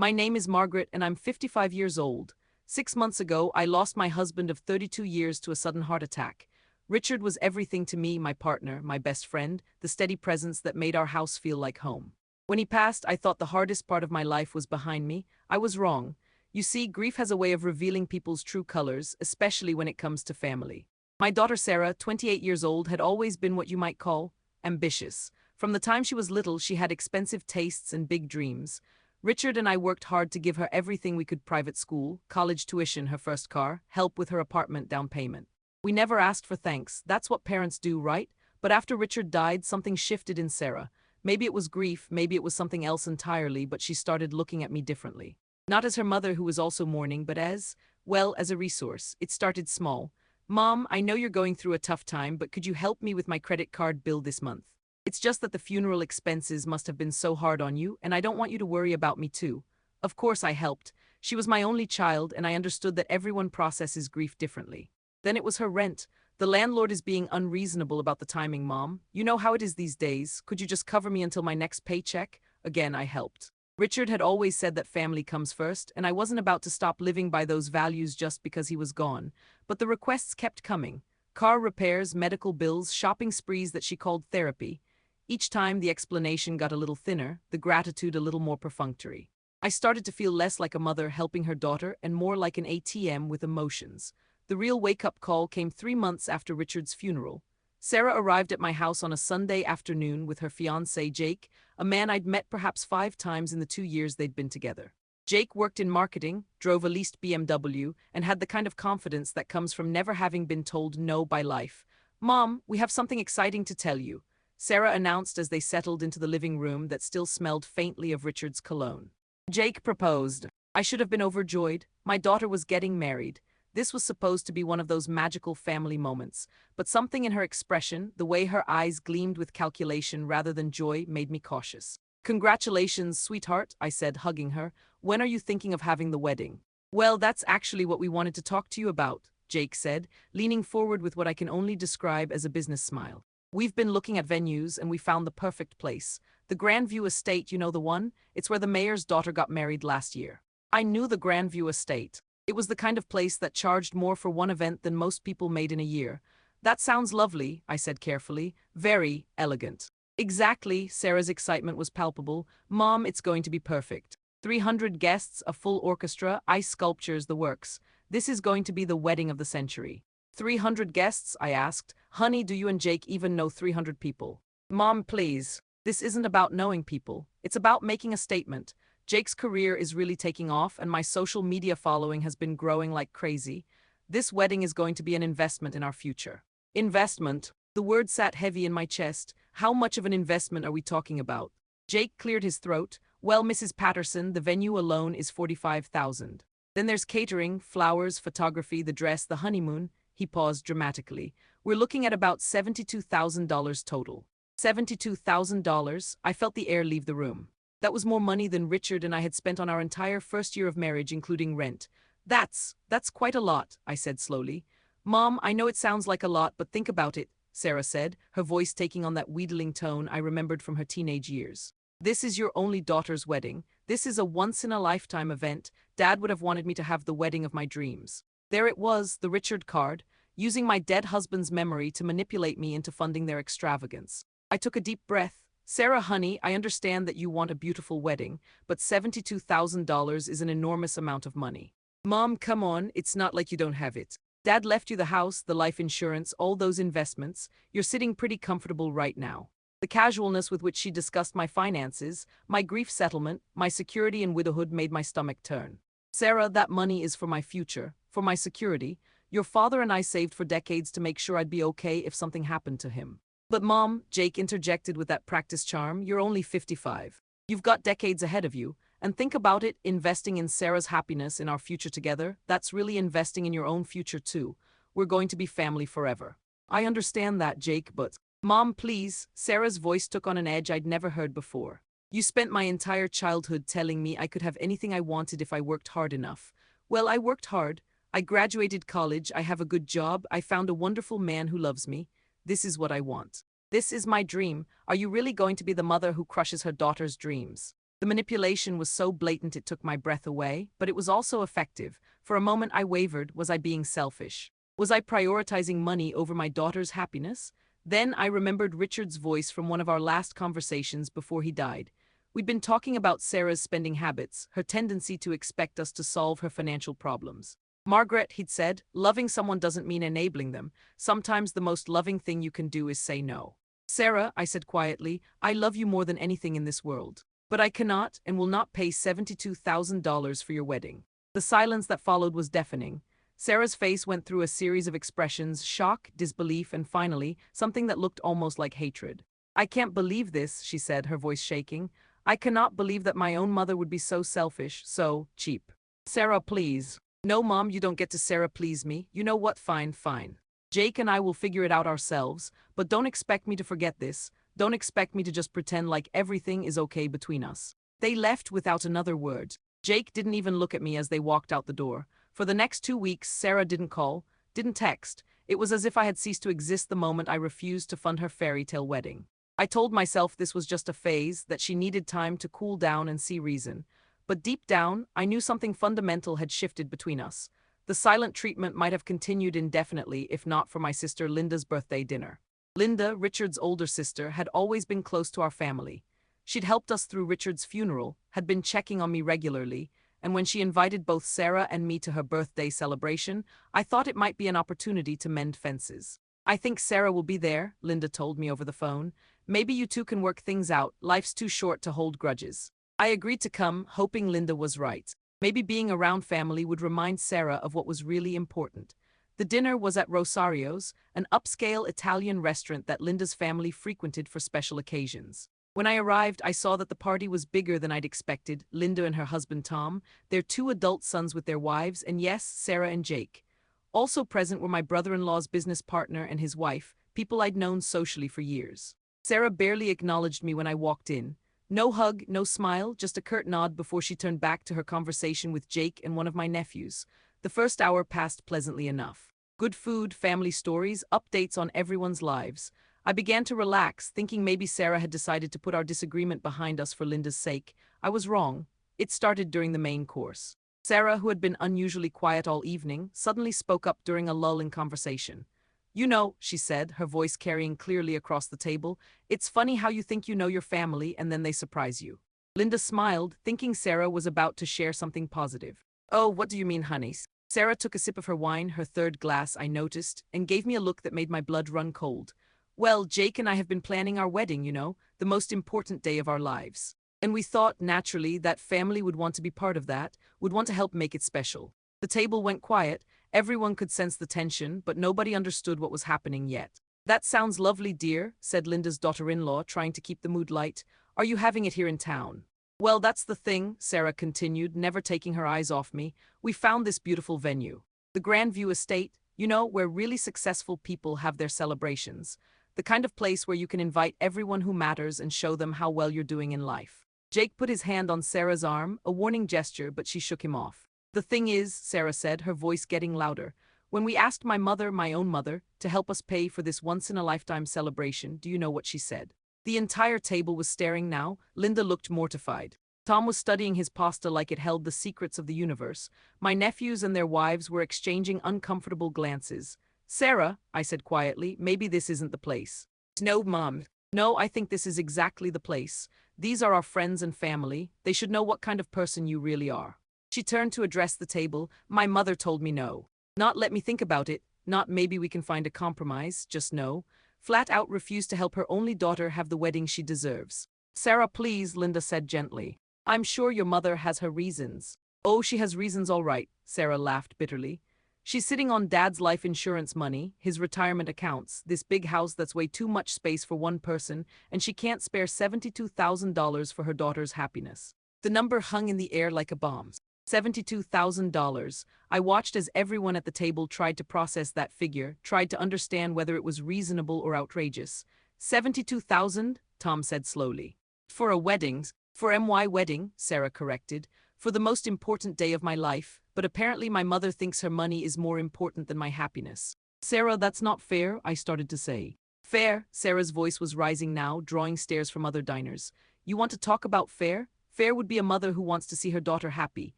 My name is Margaret and I'm 55 years old. 6 months ago, I lost my husband of 32 years to a sudden heart attack. Richard was everything to me, my partner, my best friend, the steady presence that made our house feel like home. When he passed, I thought the hardest part of my life was behind me. I was wrong. You see, grief has a way of revealing people's true colors, especially when it comes to family. My daughter Sarah, 28 years old, had always been what you might call ambitious. From the time she was little, she had expensive tastes and big dreams. Richard and I worked hard to give her everything we could: private school, college tuition, her first car, help with her apartment down payment. We never asked for thanks. That's what parents do, right? But after Richard died, something shifted in Sarah. Maybe it was grief, maybe it was something else entirely, but she started looking at me differently. Not as her mother who was also mourning, but as a resource. It started small. Mom, I know you're going through a tough time, but could you help me with my credit card bill this month? It's just that the funeral expenses must have been so hard on you, and I don't want you to worry about me too. Of course I helped. She was my only child, and I understood that everyone processes grief differently. Then it was her rent. The landlord is being unreasonable about the timing, Mom. You know how it is these days. Could you just cover me until my next paycheck? Again, I helped. Richard had always said that family comes first, and I wasn't about to stop living by those values just because he was gone. But the requests kept coming. Car repairs, medical bills, shopping sprees that she called therapy. Each time the explanation got a little thinner, the gratitude a little more perfunctory. I started to feel less like a mother helping her daughter and more like an ATM with emotions. The real wake-up call came 3 months after Richard's funeral. Sarah arrived at my house on a Sunday afternoon with her fiancé, Jake, a man I'd met perhaps 5 times in the 2 years they'd been together. Jake worked in marketing, drove a leased BMW, and had the kind of confidence that comes from never having been told no by life. "Mom, we have something exciting to tell you," Sarah announced as they settled into the living room that still smelled faintly of Richard's cologne. Jake proposed. I should have been overjoyed. My daughter was getting married. This was supposed to be one of those magical family moments, but something in her expression, the way her eyes gleamed with calculation rather than joy, made me cautious. "Congratulations, sweetheart," I said, hugging her. "When are you thinking of having the wedding?" "Well, that's actually what we wanted to talk to you about," Jake said, leaning forward with what I can only describe as a business smile. "We've been looking at venues and we found the perfect place. The Grandview Estate, you know the one? It's where the mayor's daughter got married last year." I knew the Grandview Estate. It was the kind of place that charged more for one event than most people made in a year. "That sounds lovely," I said carefully. "Very elegant." "Exactly," Sarah's excitement was palpable. "Mom, it's going to be perfect. 300 guests, a full orchestra, ice sculptures, the works. This is going to be the wedding of the century." 300 guests, I asked. "Honey, do you and Jake even know 300 people?" "Mom, please. This isn't about knowing people. It's about making a statement. Jake's career is really taking off, and my social media following has been growing like crazy. This wedding is going to be an investment in our future." Investment? The word sat heavy in my chest. How much of an investment are we talking about? Jake cleared his throat. "Well, Mrs. Patterson, the venue alone is $45,000. Then there's catering, flowers, photography, the dress, the honeymoon." He paused dramatically. "We're looking at about $72,000 total." $72,000? I felt the air leave the room. That was more money than Richard and I had spent on our entire first year of marriage, including rent. That's quite a lot," I said slowly. "Mom, I know it sounds like a lot, but think about it," Sarah said, her voice taking on that wheedling tone I remembered from her teenage years. "This is your only daughter's wedding. This is a once-in-a-lifetime event. Dad would have wanted me to have the wedding of my dreams." There it was, the Richard card, using my dead husband's memory to manipulate me into funding their extravagance. I took a deep breath. "Sarah, honey, I understand that you want a beautiful wedding, but $72,000 is an enormous amount of money." "Mom, come on, it's not like you don't have it. Dad left you the house, the life insurance, all those investments. You're sitting pretty comfortable right now." The casualness with which she discussed my finances, my grief settlement, my security in widowhood made my stomach turn. "Sarah, that money is for my future, for my security. Your father and I saved for decades to make sure I'd be okay if something happened to him." "But Mom," Jake interjected with that practice charm, "you're only 55. You've got decades ahead of you. And think about it, investing in Sarah's happiness in our future together, that's really investing in your own future too. We're going to be family forever." "I understand that, Jake, but..." "Mom, please," Sarah's voice took on an edge I'd never heard before. "You spent my entire childhood telling me I could have anything I wanted if I worked hard enough. Well, I worked hard. I graduated college, I have a good job, I found a wonderful man who loves me. This is what I want. This is my dream. Are you really going to be the mother who crushes her daughter's dreams?" The manipulation was so blatant it took my breath away, but it was also effective. For a moment I wavered. Was I being selfish? Was I prioritizing money over my daughter's happiness? Then I remembered Richard's voice from one of our last conversations before he died. We'd been talking about Sarah's spending habits, her tendency to expect us to solve her financial problems. Margaret, he'd said, loving someone doesn't mean enabling them. Sometimes the most loving thing you can do is say no. Sarah, I said quietly, I love you more than anything in this world. But I cannot and will not pay $72,000 for your wedding. The silence that followed was deafening. Sarah's face went through a series of expressions: shock, disbelief, and finally, something that looked almost like hatred. I can't believe this, she said, her voice shaking. I cannot believe that my own mother would be so selfish, so cheap. Sarah, please. No, Mom, you don't get to Sarah please me. You know what? Fine, fine. Jake and I will figure it out ourselves, but don't expect me to forget this. Don't expect me to just pretend like everything is okay between us. They left without another word. Jake didn't even look at me as they walked out the door. For the next 2 weeks, Sarah didn't call, didn't text. It was as if I had ceased to exist the moment I refused to fund her fairy tale wedding. I told myself this was just a phase, that she needed time to cool down and see reason. But deep down, I knew something fundamental had shifted between us. The silent treatment might have continued indefinitely if not for my sister Linda's birthday dinner. Linda, Richard's older sister, had always been close to our family. She'd helped us through Richard's funeral, had been checking on me regularly, and when she invited both Sarah and me to her birthday celebration, I thought it might be an opportunity to mend fences. I think Sarah will be there, Linda told me over the phone. Maybe you two can work things out. Life's too short to hold grudges. I agreed to come, hoping Linda was right. Maybe being around family would remind Sarah of what was really important. The dinner was at Rosario's, an upscale Italian restaurant that Linda's family frequented for special occasions. When I arrived, I saw that the party was bigger than I'd expected. Linda and her husband Tom, their 2 adult sons with their wives, and yes, Sarah and Jake. Also present were my brother-in-law's business partner and his wife, people I'd known socially for years. Sarah barely acknowledged me when I walked in. No hug, no smile, just a curt nod before she turned back to her conversation with Jake and one of my nephews. The first hour passed pleasantly enough. Good food, family stories, updates on everyone's lives. I began to relax, thinking maybe Sarah had decided to put our disagreement behind us for Linda's sake. I was wrong. It started during the main course. Sarah, who had been unusually quiet all evening, suddenly spoke up during a lull in conversation. You know, she said, her voice carrying clearly across the table, it's funny how you think you know your family and then they surprise you. Linda smiled, thinking Sarah was about to share something positive. Oh, what do you mean, honey? Sarah took a sip of her wine, her third glass, I noticed, and gave me a look that made my blood run cold. Well, Jake and I have been planning our wedding, you know, the most important day of our lives. And we thought, naturally, that family would want to be part of that, would want to help make it special. The table went quiet. Everyone could sense the tension, but nobody understood what was happening yet. That sounds lovely, dear, said Linda's daughter-in-law, trying to keep the mood light. Are you having it here in town? Well, that's the thing, Sarah continued, never taking her eyes off me. We found this beautiful venue. The Grandview Estate, you know, where really successful people have their celebrations. The kind of place where you can invite everyone who matters and show them how well you're doing in life. Jake put his hand on Sarah's arm, a warning gesture, but she shook him off. The thing is, Sarah said, her voice getting louder, when we asked my mother, my own mother, to help us pay for this once-in-a-lifetime celebration, do you know what she said? The entire table was staring now. Linda looked mortified. Tom was studying his pasta like it held the secrets of the universe. My nephews and their wives were exchanging uncomfortable glances. Sarah, I said quietly, maybe this isn't the place. No, Mom. No, I think this is exactly the place. These are our friends and family. They should know what kind of person you really are. She turned to address the table. My mother told me no. Not let me think about it, not maybe we can find a compromise, just no. Flat out refused to help her only daughter have the wedding she deserves. Sarah, please, Linda said gently. I'm sure your mother has her reasons. Oh, she has reasons all right, Sarah laughed bitterly. She's sitting on Dad's life insurance money, his retirement accounts, this big house that's way too much space for one person, and she can't spare $72,000 for her daughter's happiness. The number hung in the air like a bomb. $72,000. I watched as everyone at the table tried to process that figure, tried to understand whether it was reasonable or outrageous. 72,000, Tom said slowly. For a wedding. For my wedding, Sarah corrected. For the most important day of my life, but apparently my mother thinks her money is more important than my happiness. Sarah, that's not fair, I started to say. Fair, Sarah's voice was rising now, drawing stares from other diners. You want to talk about fair? Fair would be a mother who wants to see her daughter happy.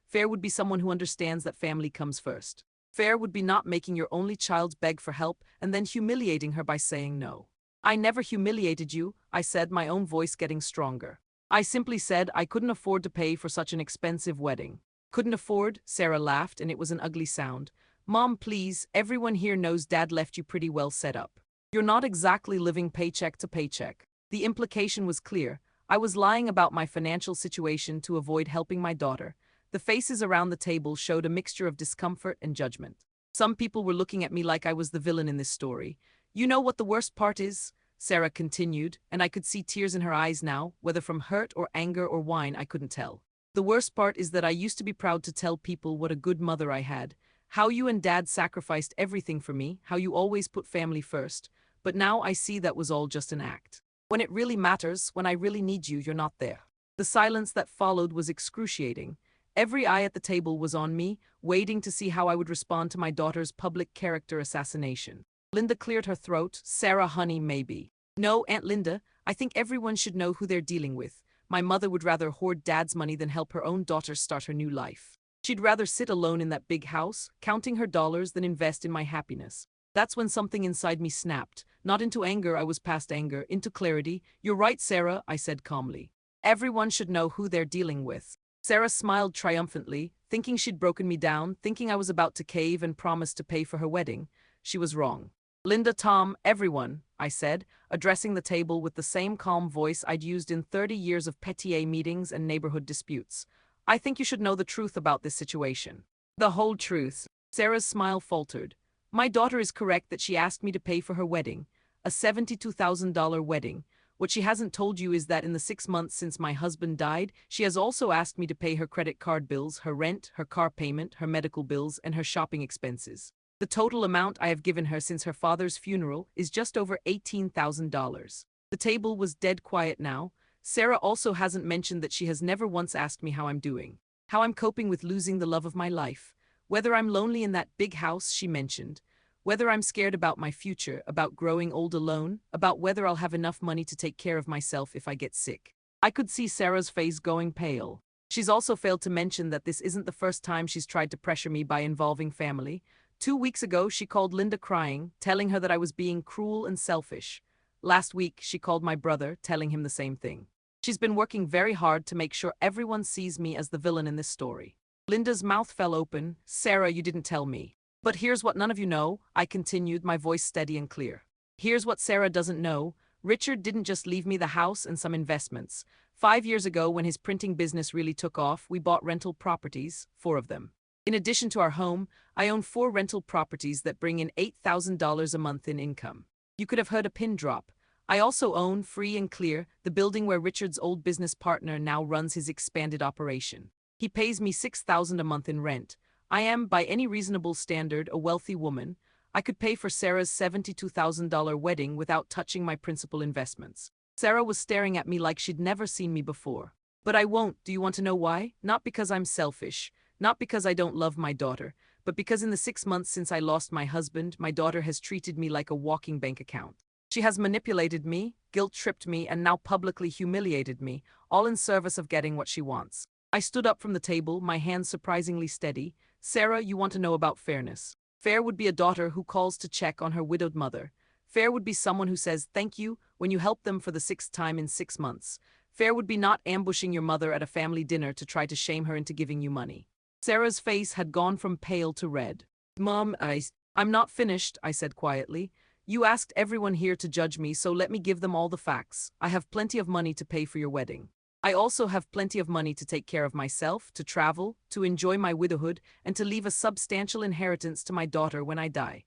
Fair would be someone who understands that family comes first. Fair would be not making your only child beg for help and then humiliating her by saying no. I never humiliated you, I said, my own voice getting stronger. I simply said I couldn't afford to pay for such an expensive wedding. Couldn't afford? Sarah laughed, and it was an ugly sound. Mom, please, everyone here knows Dad left you pretty well set up. You're not exactly living paycheck to paycheck. The implication was clear. I was lying about my financial situation to avoid helping my daughter. The faces around the table showed a mixture of discomfort and judgment. Some people were looking at me like I was the villain in this story. You know what the worst part is? Sarah continued, and I could see tears in her eyes now, whether from hurt or anger or wine, I couldn't tell. The worst part is that I used to be proud to tell people what a good mother I had, how you and Dad sacrificed everything for me, how you always put family first, but now I see that was all just an act. When it really matters, when I really need you, you're not there. The silence that followed was excruciating. Every eye at the table was on me, waiting to see how I would respond to my daughter's public character assassination. Linda cleared her throat. Sarah, honey, maybe. No, Aunt Linda, I think everyone should know who they're dealing with. My mother would rather hoard Dad's money than help her own daughter start her new life. She'd rather sit alone in that big house, counting her dollars, than invest in my happiness. That's when something inside me snapped. Not into anger, I was past anger, into clarity. You're right, Sarah, I said calmly. Everyone should know who they're dealing with. Sarah smiled triumphantly, thinking she'd broken me down, thinking I was about to cave and promise to pay for her wedding. She was wrong. Linda, Tom, everyone, I said, addressing the table with the same calm voice I'd used in 30 years of PTA meetings and neighborhood disputes. I think you should know the truth about this situation. The whole truth. Sarah's smile faltered. My daughter is correct that she asked me to pay for her wedding, a $72,000 wedding. What she hasn't told you is that in the 6 months since my husband died, she has also asked me to pay her credit card bills, her rent, her car payment, her medical bills, and her shopping expenses. The total amount I have given her since her father's funeral is just over $18,000. The table was dead quiet now. Sarah also hasn't mentioned that she has never once asked me how I'm doing, how I'm coping with losing the love of my life, whether I'm lonely in that big house she mentioned, whether I'm scared about my future, about growing old alone, about whether I'll have enough money to take care of myself if I get sick. I could see Sarah's face going pale. She's also failed to mention that this isn't the first time she's tried to pressure me by involving family. 2 weeks ago, she called Linda crying, telling her that I was being cruel and selfish. Last week, she called my brother, telling him the same thing. She's been working very hard to make sure everyone sees me as the villain in this story. Linda's mouth fell open. Sarah, you didn't tell me. But here's what none of you know, I continued, my voice steady and clear. Here's what Sarah doesn't know. Richard didn't just leave me the house and some investments. 5 years ago, when his printing business really took off, we bought rental properties, 4 of them. In addition to our home, I own 4 rental properties that bring in $8,000 a month in income. You could have heard a pin drop. I also own, free and clear, the building where Richard's old business partner now runs his expanded operation. He pays me $6,000 a month in rent. I am, by any reasonable standard, a wealthy woman. I could pay for Sarah's $72,000 wedding without touching my principal investments. Sarah was staring at me like she'd never seen me before. But I won't. Do you want to know why? Not because I'm selfish. Not because I don't love my daughter, but because in the 6 months since I lost my husband, my daughter has treated me like a walking bank account. She has manipulated me, guilt-tripped me, and now publicly humiliated me, all in service of getting what she wants. I stood up from the table, my hands surprisingly steady. Sarah, you want to know about fairness. Fair would be a daughter who calls to check on her widowed mother. Fair would be someone who says thank you when you help them for the 6th time in 6 months. Fair would be not ambushing your mother at a family dinner to try to shame her into giving you money. Sarah's face had gone from pale to red. Mom, I'm not finished, I said quietly. You asked everyone here to judge me, so let me give them all the facts. I have plenty of money to pay for your wedding. I also have plenty of money to take care of myself, to travel, to enjoy my widowhood, and to leave a substantial inheritance to my daughter when I die.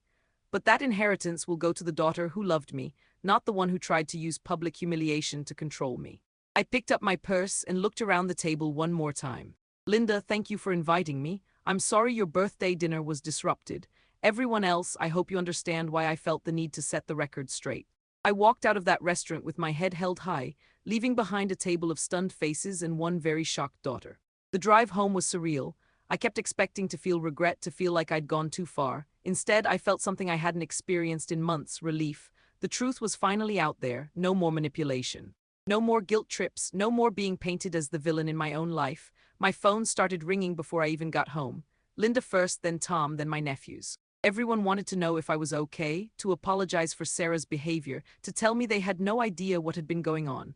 But that inheritance will go to the daughter who loved me, not the one who tried to use public humiliation to control me. I picked up my purse and looked around the table one more time. Linda, thank you for inviting me. I'm sorry your birthday dinner was disrupted. Everyone else, I hope you understand why I felt the need to set the record straight. I walked out of that restaurant with my head held high, leaving behind a table of stunned faces and one very shocked daughter. The drive home was surreal. I kept expecting to feel regret, to feel like I'd gone too far. Instead, I felt something I hadn't experienced in months, relief. The truth was finally out there, no more manipulation. No more guilt trips, no more being painted as the villain in my own life. My phone started ringing before I even got home. Linda first, then Tom, then my nephews. Everyone wanted to know if I was okay, to apologize for Sarah's behavior, to tell me they had no idea what had been going on.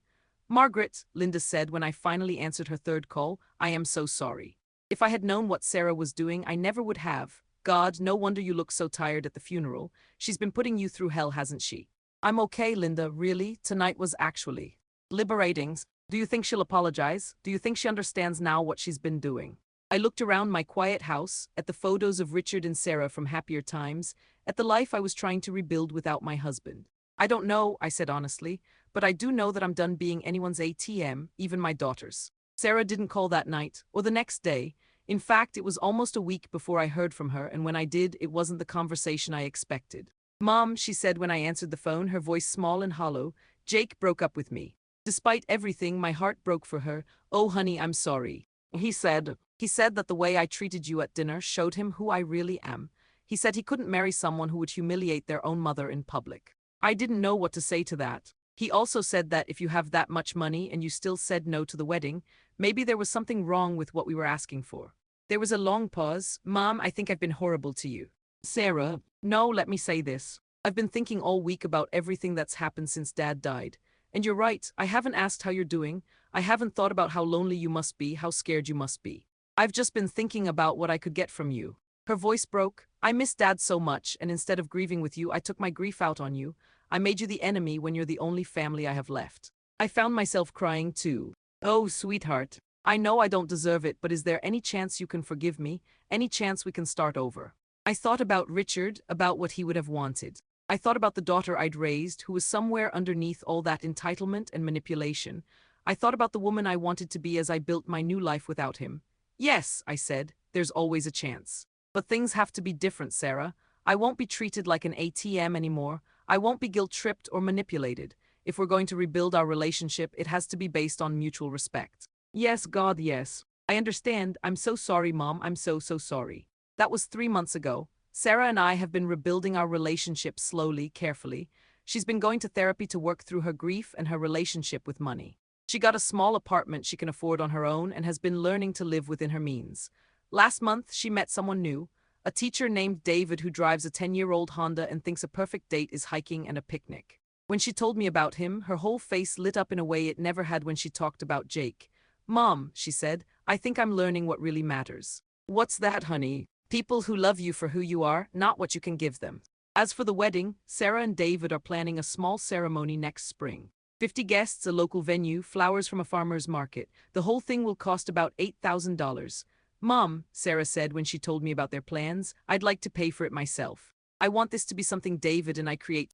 Margaret, Linda said when I finally answered her third call, I am so sorry. If I had known what Sarah was doing, I never would have. God, no wonder you look so tired at the funeral. She's been putting you through hell, hasn't she? I'm okay, Linda, really. Tonight was actually liberating. Do you think she'll apologize? Do you think she understands now what she's been doing? I looked around my quiet house, at the photos of Richard and Sarah from happier times, at the life I was trying to rebuild without my husband. I don't know, I said honestly, but I do know that I'm done being anyone's ATM, even my daughter's. Sarah didn't call that night, or the next day. In fact, it was almost a week before I heard from her, and when I did, it wasn't the conversation I expected. Mom, she said when I answered the phone, her voice small and hollow, Jake broke up with me. Despite everything, my heart broke for her. Oh, honey, I'm sorry. He said that the way I treated you at dinner showed him who I really am. He said he couldn't marry someone who would humiliate their own mother in public. I didn't know what to say to that. He also said that if you have that much money and you still said no to the wedding, maybe there was something wrong with what we were asking for. There was a long pause. Mom, I think I've been horrible to you. Sarah, no, let me say this. I've been thinking all week about everything that's happened since Dad died. And you're right, I haven't asked how you're doing. I haven't thought about how lonely you must be, how scared you must be. I've just been thinking about what I could get from you. Her voice broke. I miss Dad so much, and instead of grieving with you, I took my grief out on you. I made you the enemy when you're the only family I have left. I found myself crying too. Oh, sweetheart. I know I don't deserve it, but is there any chance you can forgive me? Any chance we can start over? I thought about Richard, about what he would have wanted. I thought about the daughter I'd raised, who was somewhere underneath all that entitlement and manipulation. I thought about the woman I wanted to be as I built my new life without him. Yes, I said, there's always a chance. But things have to be different, Sarah. I won't be treated like an ATM anymore. I won't be guilt-tripped or manipulated. If we're going to rebuild our relationship, it has to be based on mutual respect. Yes, God, yes. I understand. I'm so sorry, Mom. I'm so sorry. That was 3 months ago. Sarah and I have been rebuilding our relationship slowly, carefully. She's been going to therapy to work through her grief and her relationship with money. She got a small apartment she can afford on her own and has been learning to live within her means. Last month, she met someone new, a teacher named David who drives a 10-year-old Honda and thinks a perfect date is hiking and a picnic. When she told me about him, her whole face lit up in a way it never had when she talked about Jake. Mom, she said, I think I'm learning what really matters. What's that, honey? People who love you for who you are, not what you can give them. As for the wedding, Sarah and David are planning a small ceremony next spring. 50 guests, a local venue, flowers from a farmer's market. The whole thing will cost about $8,000. Mom, Sarah said when she told me about their plans, I'd like to pay for it myself. I want this to be something David and I create